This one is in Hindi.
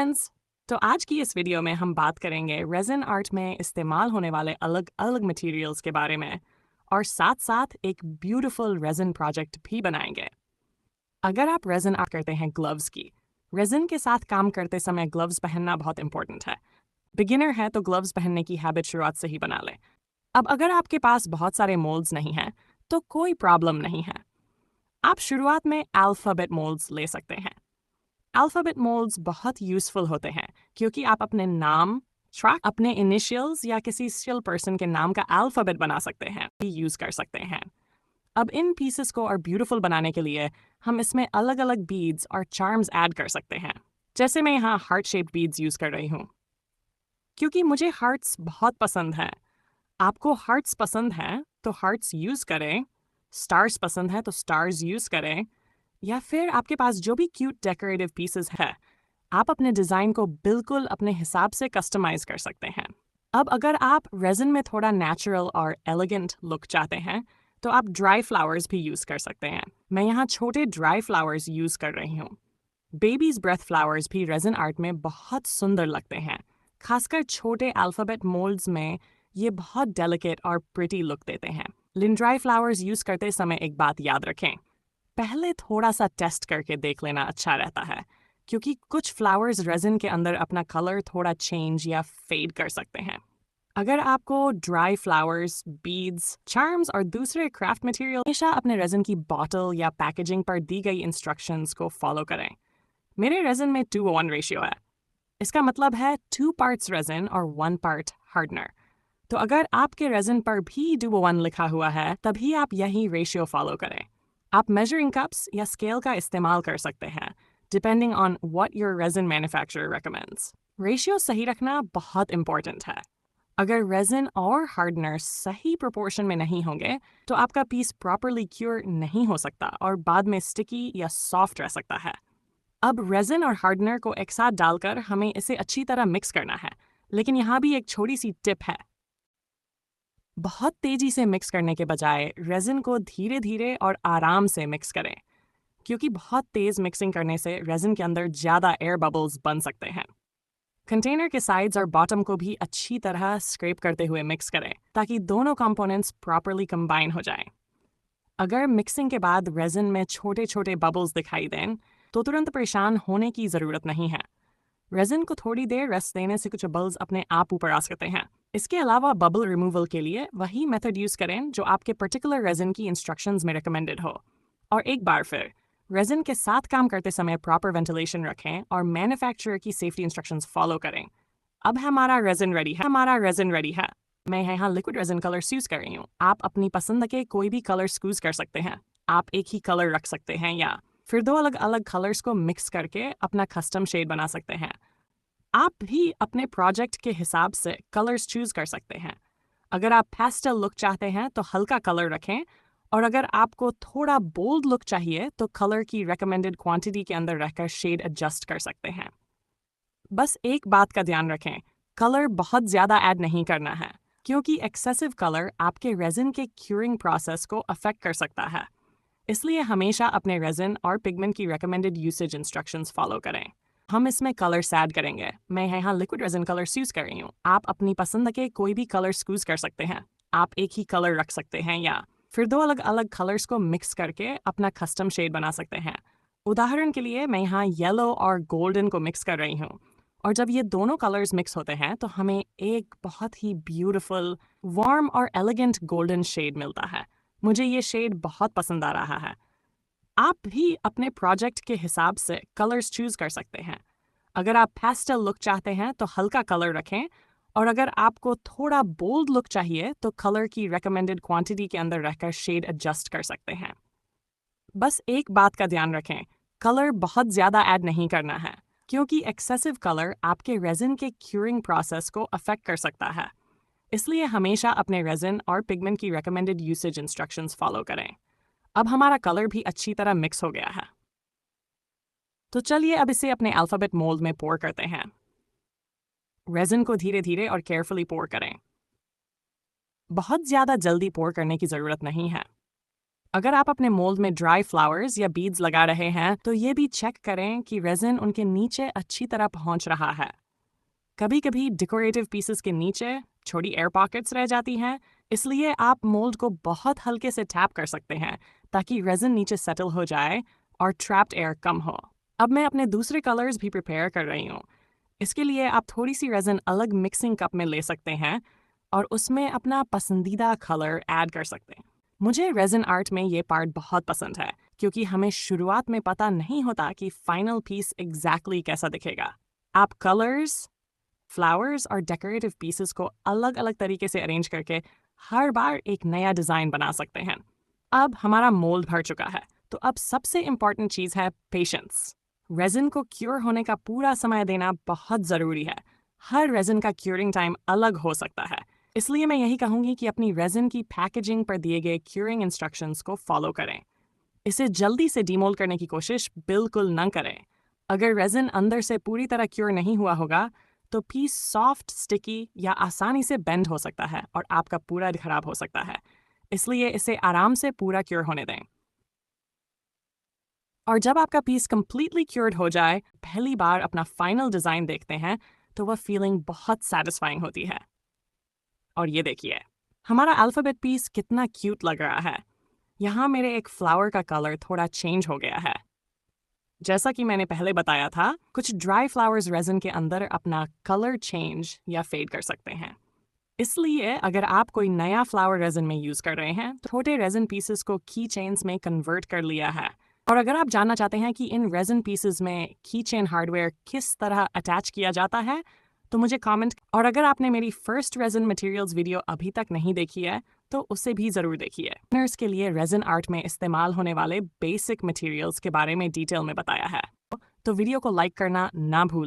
फ्रेंड्स, तो आज की इस वीडियो में हम बात करेंगे रेजिन आर्ट में इस्तेमाल होने वाले अलग अलग मटेरियल्स के बारे में और साथ साथ एक ब्यूटीफुल रेजिन प्रोजेक्ट भी बनाएंगे। अगर आप रेजिन आर्ट करते हैं ग्लव्स की, रेजिन के साथ काम करते समय ग्लव्स पहनना बहुत इंपॉर्टेंट है। बिगिनर है तो ग्लव्स पहनने की हैबिट शुरुआत से ही बना लें। अब अगर आपके पास बहुत सारे मोल्ड्स नहीं हैं तो कोई प्रॉब्लम नहीं है। आप शुरुआत में अल्फ़ाबेट मोल्ड्स ले सकते हैं। अल्फ़ाबेट मोल्ड्स बहुत यूज़फुल होते हैं क्योंकि आप अपने नाम, ट्रैक, अपने इनिशियल्स या किसी स्टिल पर्सन के नाम का अल्फ़ाबेट बना सकते हैं, यूज़ कर सकते हैं। अब इन पीसेस को और ब्यूटीफुल बनाने के लिए हम इसमें अलग अलग बीड्स और चार्म्स ऐड कर सकते हैं। जैसे मैं यहाँ हार्ट शेप्ड बीड्स यूज़ कर रही हूँ क्योंकि मुझे हार्ट्स बहुत पसंद हैं। आपको हार्ट्स पसंद हैं तो हार्ट्स यूज़ करें, स्टार्स पसंद है तो स्टार्स यूज़ करें, या फिर आपके पास जो भी क्यूट डेकोरेटिव पीसेस है, आप अपने डिज़ाइन को बिल्कुल अपने हिसाब से कस्टमाइज़ कर सकते हैं। अब अगर आप रेजिन में थोड़ा नेचुरल और एलिगेंट लुक चाहते हैं तो आप ड्राई फ्लावर्स भी यूज़ कर सकते हैं। मैं यहाँ छोटे ड्राई फ्लावर्स यूज़ कर रही हूँ। बेबीज़ ब्रेथ फ्लावर्स भी रेजिन आर्ट में बहुत सुंदर लगते हैं। खासकर छोटे अल्फ़ाबेट मोल्ड्स में ये बहुत डेलिकेट और प्रिटी लुक देते हैं। लिंड्राई फ्लावर्स यूज़ करते समय एक बात याद रखें, पहले थोड़ा सा टेस्ट करके देख लेना अच्छा रहता है क्योंकि कुछ फ्लावर्स रेजिन के अंदर अपना कलर थोड़ा चेंज या फेड कर सकते हैं। अगर आपको ड्राई फ्लावर्स, बीड्स, चार्म्स और दूसरे क्राफ्ट मटेरियल, हमेशा अपने रेजिन की बॉटल या पैकेजिंग पर दी गई इंस्ट्रक्शंस को फॉलो करें। मेरे रेजिन में 2:1 रेशियो है। इसका मतलब है 2 पार्ट्स रेजिन और 1 पार्ट हार्डनर। तो अगर आपके रेजिन पर भी 2:1 लिखा हुआ है तभी आप यही रेशियो फॉलो करें। आप मेजरिंग कप्स या स्केल का इस्तेमाल कर सकते हैं depending on what your resin manufacturer recommends. Ratio सही रखना बहुत इंपॉर्टेंट है। अगर रेजिन और हार्डनर सही प्रोपोर्शन में नहीं होंगे तो आपका पीस प्रॉपरली क्योर नहीं हो सकता और बाद में स्टिकी या सॉफ्ट रह सकता है। अब रेजिन और हार्डनर को एक साथ डालकर हमें इसे अच्छी तरह मिक्स करना है, लेकिन यहाँ भी एक छोटी सी टिप है। बहुत तेजी से मिक्स करने के बजाय रेजिन को धीरे धीरे और आराम से मिक्स करें क्योंकि बहुत तेज मिक्सिंग करने से रेजिन के अंदर ज़्यादा एयर बबल्स बन सकते हैं। कंटेनर के साइड्स और बॉटम को भी अच्छी तरह स्क्रैप करते हुए मिक्स करें ताकि दोनों कंपोनेंट्स प्रॉपरली कंबाइन हो जाएं। अगर मिक्सिंग के बाद रेजिन में छोटे छोटे बबल्स दिखाई दें तो तुरंत परेशान होने की ज़रूरत नहीं है। रेजिन को थोड़ी देर रेस्ट देने से कुछ बबल्स अपने आप ऊपर आ सकते हैं। इसके अलावा बबल रिमूवल के लिए वही मेथड यूज़ करें जो आपके पर्टिकुलर रेजिन की इंस्ट्रक्शंस में रिकमेंडेड हो। और एक बार फिर रेजिन के साथ काम करते समय प्रॉपर वेंटिलेशन रखें और मैन्युफैक्चरर की सेफ्टी इंस्ट्रक्शंस फॉलो करें। अब हमारा रेजिन रेडी है। मैं यहाँ लिक्विड रेजिन कलर्स यूज़ कर रही हूँ। आप अपनी पसंद के कोई भी कलर्स यूज़ कर सकते हैं। आप एक ही कलर रख सकते हैं या फिर 2 अलग अलग कलर्स को मिक्स करके अपना कस्टम शेड बना सकते हैं। आप भी अपने प्रोजेक्ट के हिसाब से कलर्स चूज़ कर सकते हैं। अगर आप पेस्टल लुक चाहते हैं तो हल्का कलर रखें, और अगर आपको थोड़ा बोल्ड लुक चाहिए तो कलर की रिकमेंडेड क्वांटिटी के अंदर रहकर शेड एडजस्ट कर सकते हैं। बस एक बात का ध्यान रखें, कलर बहुत ज़्यादा ऐड नहीं करना है क्योंकि एक्सेसिव कलर आपके रेजिन के क्यूरिंग प्रोसेस को अफेक्ट कर सकता है। इसलिए हमेशा अपने रेजिन और पिगमेंट की रिकमेंडेड यूसेज इंस्ट्रक्शंस फॉलो करें। हम इसमें कलर्स ऐड करेंगे। मैं यहाँ लिक्विड रेजिन कलर्स यूज़ कर रही हूँ। आप अपनी पसंद के कोई भी कलर्स यूज़ कर सकते हैं। आप एक ही कलर रख सकते हैं या फिर 2 अलग अलग कलर्स को मिक्स करके अपना कस्टम शेड बना सकते हैं। उदाहरण के लिए मैं यहाँ येलो और गोल्डन को मिक्स कर रही हूँ, और जब ये दोनों कलर्स मिक्स होते हैं तो हमें एक बहुत ही ब्यूटीफुल, वार्म और एलिगेंट गोल्डन शेड मिलता है। मुझे ये शेड बहुत पसंद आ रहा है। आप भी अपने प्रोजेक्ट के हिसाब से कलर्स चूज़ कर सकते हैं। अगर आप पेस्टल लुक चाहते हैं तो हल्का कलर रखें, और अगर आपको थोड़ा बोल्ड लुक चाहिए तो कलर की रिकमेंडेड क्वांटिटी के अंदर रहकर शेड एडजस्ट कर सकते हैं। बस एक बात का ध्यान रखें, कलर बहुत ज़्यादा ऐड नहीं करना है क्योंकि एक्सेसिव कलर आपके रेजिन के क्यूरिंग प्रोसेस को अफेक्ट कर सकता है। इसलिए हमेशा अपने रेजिन और पिगमेंट की रिकमेंडेड यूसेज इंस्ट्रक्शंस फॉलो करें। अब हमारा कलर भी अच्छी तरह मिक्स हो गया है, तो चलिए अब इसे अपने अल्फ़ाबेट मोल्ड में पोर करते हैं। रेजिन को धीरे धीरे और केयरफुली पोर करें। बहुत ज़्यादा जल्दी पोर करने की ज़रूरत नहीं है। अगर आप अपने मोल्ड में ड्राई फ्लावर्स या बीड्स लगा रहे हैं तो ये भी चेक करें कि रेजिन उनके नीचे अच्छी तरह पहुंच रहा है। कभी कभी डेकोरेटिव पीसेस के नीचे छोटी एयर पॉकेट्स रह जाती हैं, इसलिए आप मोल्ड को बहुत हल्के से टैप कर सकते हैं ताकि रेजिन नीचे सेटल हो जाए और ट्रैप्ड एयर कम हो। अब मैं अपने दूसरे कलर्स भी प्रिपेयर कर रही हूँ। इसके लिए आप थोड़ी सी रेजिन अलग मिक्सिंग कप में ले सकते हैं और उसमें अपना पसंदीदा कलर ऐड कर सकते हैं। मुझे रेजिन आर्ट में ये पार्ट बहुत पसंद है क्योंकि हमें शुरुआत में पता नहीं होता कि फाइनल पीस एग्जैक्टली कैसा दिखेगा। आप कलर्स, फ्लावर्स और डेकोरेटिव पीसेस को अलग अलग तरीके से अरेंज करके हर बार एक नया डिज़ाइन बना सकते हैं। अब हमारा मोल्ड भर चुका है, तो अब सबसे इम्पॉर्टेंट चीज़ है पेशेंस। रेजिन को क्योर होने का पूरा समय देना बहुत ज़रूरी है। हर रेजिन का क्यूरिंग टाइम अलग हो सकता है, इसलिए मैं यही कहूँगी कि अपनी रेजिन की पैकेजिंग पर दिए गए क्यूरिंग इंस्ट्रक्शंस को फॉलो करें। इसे जल्दी से डीमोल्ड करने की कोशिश बिल्कुल न करें। अगर रेजिन अंदर से पूरी तरह क्योर नहीं हुआ होगा तो पीस सॉफ्ट, स्टिकी या आसानी से बेंड हो सकता है और आपका पूरा खराब हो सकता है। इसलिए इसे आराम से पूरा क्योर होने दें। और जब आपका पीस कंप्लीटली क्योर्ड हो जाए, पहली बार अपना फाइनल डिज़ाइन देखते हैं तो वह फीलिंग बहुत सेटिस्फाइंग होती है। और ये देखिए, हमारा अल्फ़ाबेट पीस कितना क्यूट लग रहा है। यहाँ मेरे एक फ्लावर का कलर थोड़ा चेंज हो गया है। जैसा कि मैंने पहले बताया था, कुछ ड्राई फ्लावर्स रेजिन के अंदर अपना कलर चेंज या फेड कर सकते हैं। इसलिए अगर आप कोई नया फ्लावर रेजिन में यूज़ कर रहे हैं तो छोटे रेजिन पीसेस को की चेन्स में कन्वर्ट कर लिया है। और अगर आप जानना चाहते हैं कि इन रेजिन पीसेस में की चेन हार्डवेयर किस तरह अटैच किया जाता है तो मुझे कमेंट। और अगर आपने मेरी फर्स्ट रेजिन मटेरियल्स वीडियो अभी तक नहीं देखी है तो उसे भी ज़रूर देखिए। बिगिनर्स के लिए रेजिन आर्ट में इस्तेमाल होने वाले बेसिक मटेरियल्स के बारे में डिटेल में बताया है, तो वीडियो को लाइक करना ना भूलें।